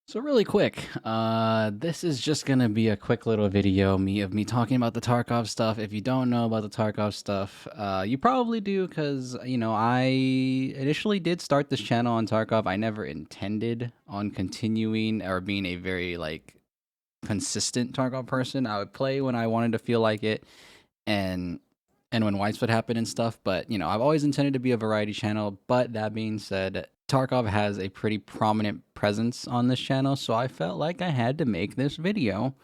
So really quick, this is just gonna be a quick little video of me talking about the Tarkov stuff. If you don't know about the Tarkov stuff, you probably do because I initially did start this channel on Tarkov. I never intended on continuing or being a very consistent Tarkov person. I would play when I wanted to feel like it, and when wipes would happen and stuff. But I've always intended to be a variety channel. But that being said, Tarkov has a pretty prominent presence on this channel, so I felt like I had to make this video,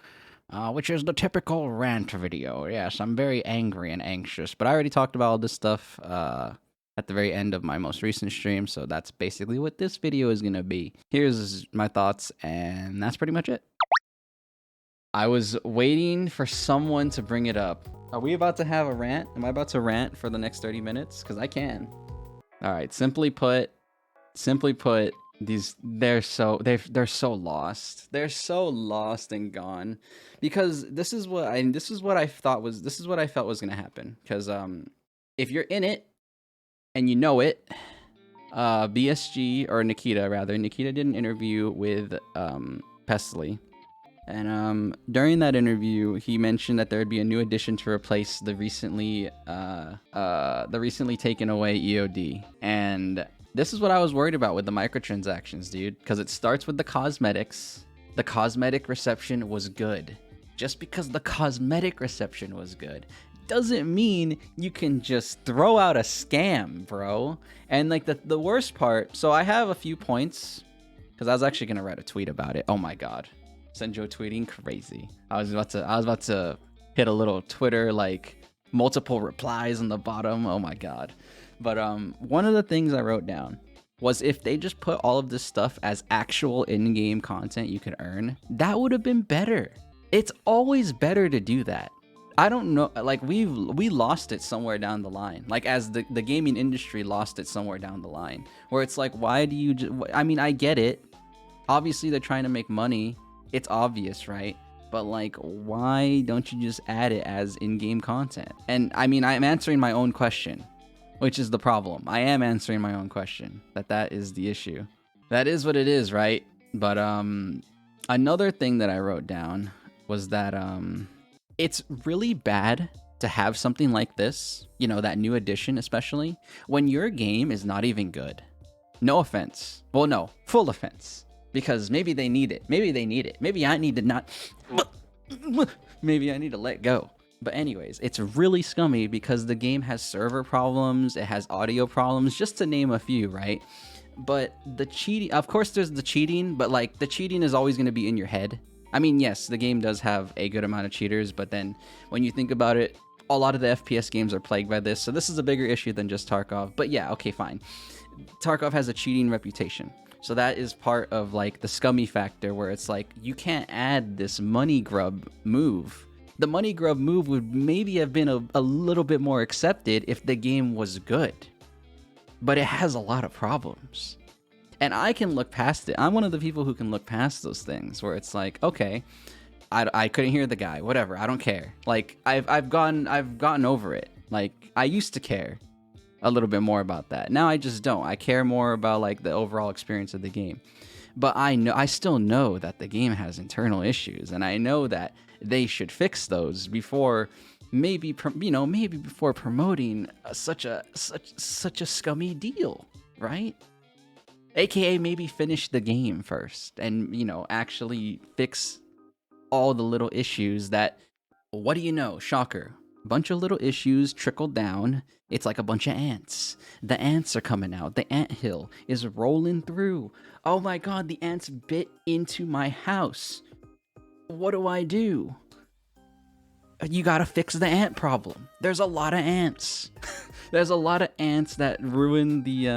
which is the typical rant video. Yes, I'm very angry and anxious, but I already talked about all this stuff at the very end of my most recent stream, so that's basically what this video is gonna be. Here's my thoughts, and that's pretty much it. I was waiting for someone to bring it up. Are we about to have a rant? Am I about to rant for the next 30 minutes? Because I can. All right, simply put, they're so lost. They're so lost and gone. Because this is what I felt was gonna happen. Because if you're in it and you know it, BSG or Nikita did an interview with Pestily. And during that interview, he mentioned that there would be a new addition to replace the recently taken away EOD. And this is what I was worried about with the microtransactions, dude, because it starts with the cosmetics. The cosmetic reception was good. Just because the cosmetic reception was good doesn't mean you can just throw out a scam, bro. And like the worst part, so I have a few points because I was actually gonna write a tweet about it. Oh my god. Senjo tweeting crazy. I was about to hit a little Twitter multiple replies on the bottom. Oh my god. But one of the things I wrote down was if they just put all of this stuff as actual in-game content you could earn, that would have been better. It's always better to do that. I don't know, we lost it somewhere down the line. As the gaming industry lost it somewhere down the line, where it's like, why do you I mean, I get it. Obviously they're trying to make money. It's obvious, right? But why don't you just add it as in-game content? And I mean, I'm answering my own question, which is the problem. I am answering my own question. That is the issue. That is what it is, right? But another thing that I wrote down was that it's really bad to have something like this, that new edition especially, when your game is not even good. No offense. Well, no, full offense. Because maybe they need it. Maybe they need it. Maybe I need to not... Maybe I need to let go. But anyways, it's really scummy because the game has server problems, it has audio problems, just to name a few, right? But the cheating... Of course there's the cheating, but the cheating is always going to be in your head. I mean, yes, the game does have a good amount of cheaters, but then when you think about it, a lot of the FPS games are plagued by this, so this is a bigger issue than just Tarkov. But yeah, okay, fine. Tarkov has a cheating reputation. So that is part of the scummy factor where it's you can't add this money grub move. The money grub move would maybe have been a little bit more accepted if the game was good. But it has a lot of problems. And I can look past it. I'm one of the people who can look past those things where it's okay, I couldn't hear the guy, whatever, I don't care. I've gotten over it. I used to care a little bit more about that. Now I just don't. I care more about the overall experience of the game. But I still know that the game has internal issues, and I know that they should fix those before maybe before promoting such a scummy deal, right? AKA maybe finish the game first and actually fix all the little issues that, what do you know, shocker, bunch of little issues trickle down. It's like a bunch of ants. The ants are coming out. The anthill is rolling through. Oh my god, the ants bit into my house. What do? You gotta fix the ant problem. There's a lot of ants. There's a lot of ants that ruin the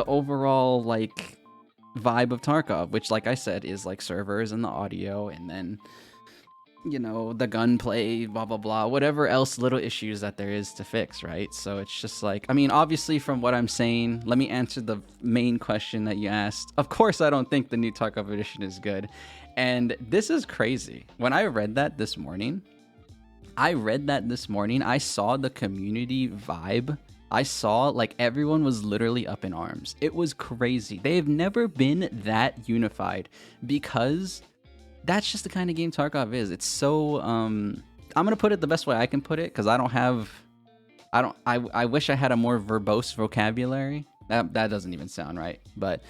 overall vibe of Tarkov, which I said is servers and the audio, and then the gunplay, blah, blah, blah, whatever else little issues that there is to fix, right? So it's just I mean, obviously from what I'm saying, let me answer the main question that you asked. Of course, I don't think the new Tarkov edition is good. And this is crazy. When I read that this morning, I saw the community vibe I saw like everyone was literally up in arms. It was crazy. They've never been that unified because that's just the kind of game Tarkov is. It's so I'm gonna put it the best way I can put it because I wish I had a more verbose vocabulary. That doesn't even sound right, but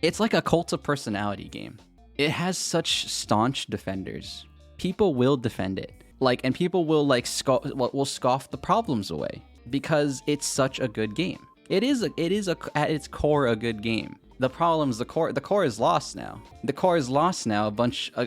it's like a cult of personality game. It has such staunch defenders. People will defend it, like, and people will like will scoff the problems away because it's such a good game. It is at its core a good game. The problems, the core is lost now. The core is lost now,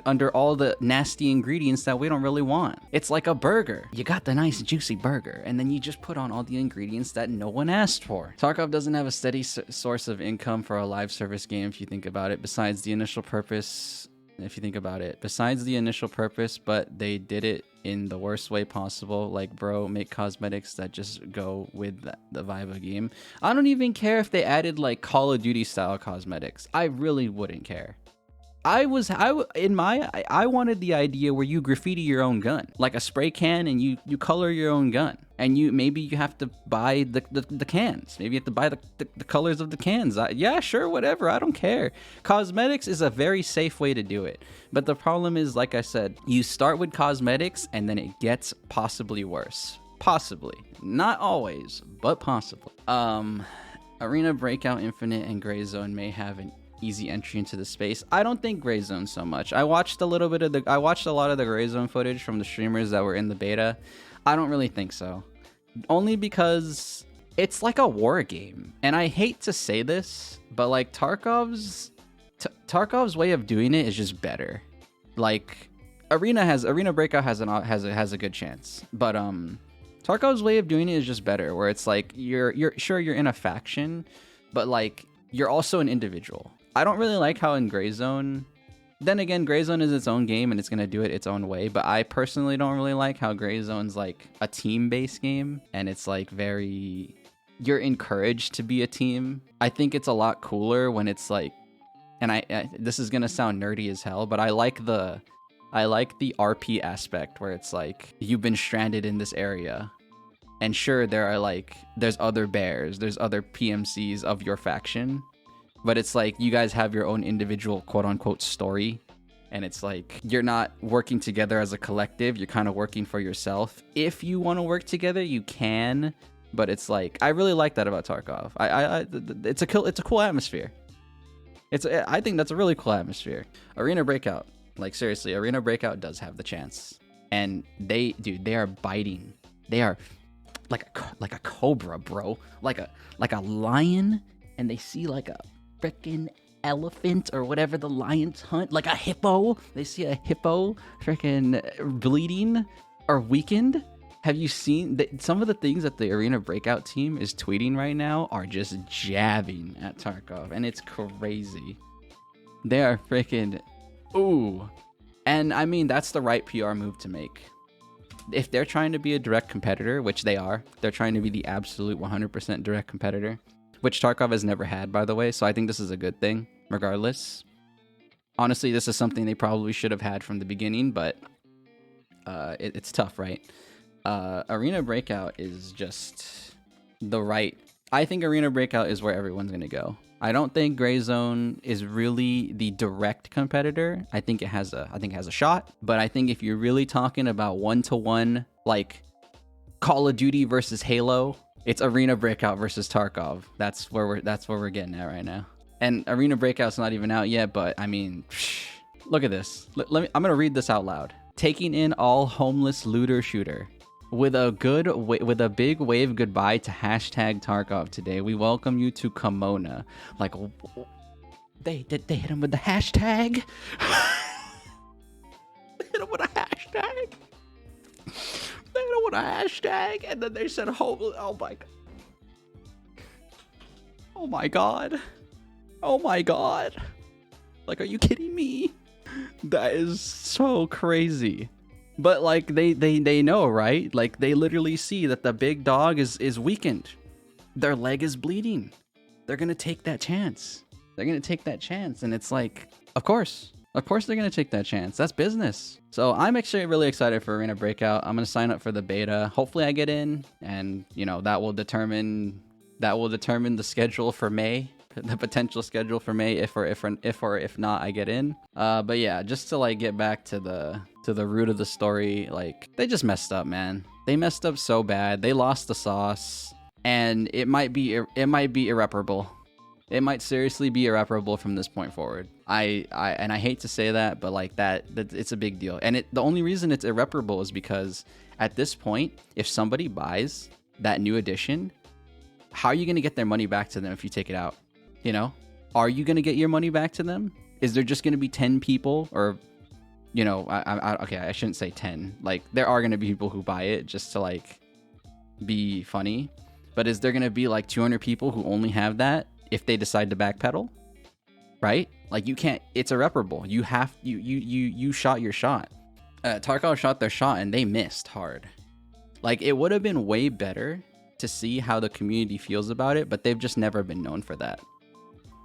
under all the nasty ingredients that we don't really want. It's like a burger. You got the nice juicy burger, and then you just put on all the ingredients that no one asked for. Tarkov doesn't have a steady source of income for a live service game, if you think about it, besides the initial purpose. But they did it in the worst way possible. Like, bro, make cosmetics that just go with the vibe of the game. I don't even care if they added like Call of Duty style cosmetics. I really wouldn't care. I wanted the idea where you graffiti your own gun, like a spray can, and you color your own gun, and maybe you have to buy the cans. Maybe you have to buy the colors of the cans. Yeah, sure, whatever. I don't care. Cosmetics is a very safe way to do it, but the problem is, like I said, you start with cosmetics and then it gets possibly worse. Possibly, not always, but possibly. Arena Breakout Infinite and Gray Zone may have an easy entry into the space. I don't think Gray Zone so much. I watched a lot of the Gray Zone footage from the streamers that were in the beta. I don't really think so. Only because it's like a war game. And I hate to say this, but like Tarkov's way of doing it is just better. Like Arena Breakout has a good chance. But Tarkov's way of doing it is just better, where it's like you're in a faction, but like you're also an individual. I don't really like how in Gray Zone, then again, Gray Zone is its own game and it's going to do it its own way, but I personally don't really like how Gray Zone's like a team-based game, and it's like you're encouraged to be a team. I think it's a lot cooler when it's like, and this is going to sound nerdy as hell, but I like the RP aspect where it's like you've been stranded in this area. And sure, there's other bears, there's other PMCs of your faction, but it's like you guys have your own individual quote-unquote story, and it's like you're not working together as a collective, you're kind of working for yourself. If you want to work together, you can, but it's like, I really like that about Tarkov. It's a cool atmosphere. I think that's a really cool atmosphere. Arena Breakout, like seriously, Arena Breakout does have the chance, and they are biting. They are like a cobra, bro, like a lion, and they see like a freaking elephant or whatever the lions hunt, like a hippo. They see a hippo freaking bleeding or weakened. Have you seen some of the things that the Arena Breakout team is tweeting right now are just jabbing at Tarkov, and it's crazy. They are freaking ooh, and I mean that's the right PR move to make. If they're trying to be a direct competitor, which they're trying to be the absolute 100% direct competitor, which Tarkov has never had, by the way, so I think this is a good thing, regardless. Honestly, this is something they probably should have had from the beginning, but it's tough, right? Arena Breakout is just I think Arena Breakout is where everyone's going to go. I don't think Gray Zone is really the direct competitor. I think it has a shot, but I think if you're really talking about one-to-one, like Call of Duty versus Halo, it's Arena Breakout versus Tarkov. That's where we're getting at right now. And Arena Breakout's not even out yet, but I mean, look at this. I'm gonna read this out loud. Taking in all homeless looter shooter. With a big wave goodbye to hashtag Tarkov today, we welcome you to Kimona. Like, they hit him with the hashtag. They hit him with a hashtag. They hit him with a hashtag, and then they said, oh my god. Oh my god. Oh my god. Like, are you kidding me? That is so crazy. But like they know, right? Like they literally see that the big dog is weakened. Their leg is bleeding. They're gonna take that chance. And it's like, of course, Of course they're going to take that chance. That's business. So I'm actually really excited for Arena Breakout. I'm going to sign up for the beta. Hopefully I get in, and you know, that will determine the schedule for May, the potential schedule for May if or if not I get in. But yeah, just to like get back to the root of the story, like they just messed up, man. They messed up so bad. They lost the sauce, and it might be irreparable. It might seriously be irreparable from this point forward. I hate to say that, but like that it's a big deal. And the only reason it's irreparable is because at this point, if somebody buys that new edition, how are you going to get their money back to them if you take it out? You know, are you going to get your money back to them? Is there just going to be 10 people, or, you know, okay, I shouldn't say 10. Like, there are going to be people who buy it just to like be funny, but is there going to be like 200 people who only have that if they decide to backpedal? Right? Like, you can't. It's irreparable. You have you shot your shot. Tarkov shot their shot and they missed hard. Like, it would have been way better to see how the community feels about it, but they've just never been known for that.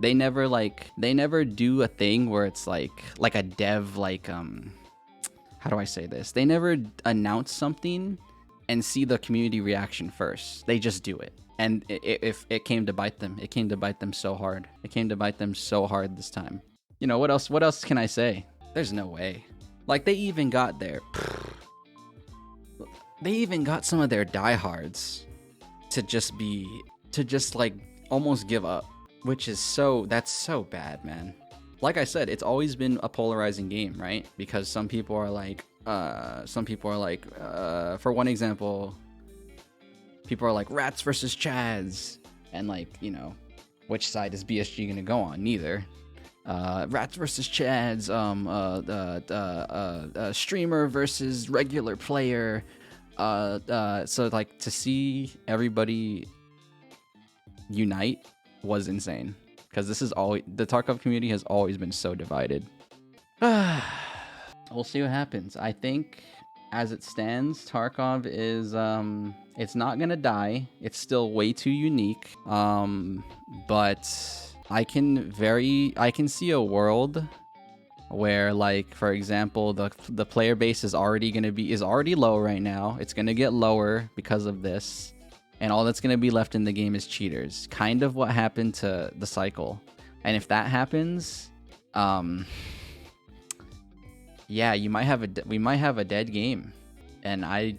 They never do a thing where it's like a dev, like how do I say this? They never announce something and see the community reaction first. They just do it. And if it came to bite them, it came to bite them so hard. It came to bite them so hard this time. You know, what else can I say? There's no way. Like, they even got some of their diehards to just like almost give up, which is that's so bad, man. Like I said, it's always been a polarizing game, right? Because some people are like, for one example, people are like rats versus chads, and like, you know, which side is BSG gonna go on? Neither. Rats versus chads, streamer versus regular player. So like, to see everybody unite was insane, because this is always, the Tarkov community has always been so divided. We'll see what happens. I think as it stands, Tarkov is it's not gonna die. It's still way too unique. But I can see a world where, like, for example, the player base is already low right now. It's gonna get lower because of this, and all that's gonna be left in the game is cheaters. Kind of what happened to the cycle. And if that happens, yeah, we might have a dead game. And I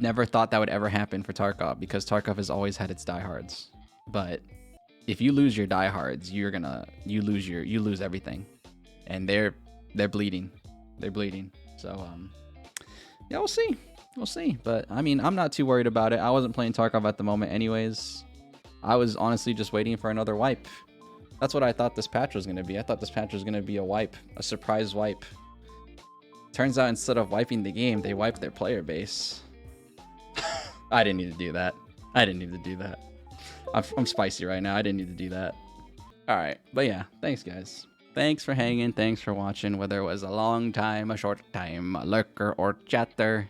never thought that would ever happen for Tarkov, because Tarkov has always had its diehards. But if you lose your diehards, you lose everything. And they're bleeding. They're bleeding. So yeah, we'll see. But I mean, I'm not too worried about it. I wasn't playing Tarkov at the moment anyways. I was honestly just waiting for another wipe. That's what I thought this patch was gonna be. I thought this patch was gonna be a wipe, a surprise wipe. Turns out, instead of wiping the game, they wiped their player base. I didn't need to do that. I'm spicy right now. I didn't need to do that. Alright, but yeah, thanks guys. Thanks for hanging, thanks for watching, whether it was a long time, a short time, a lurker, or chatter.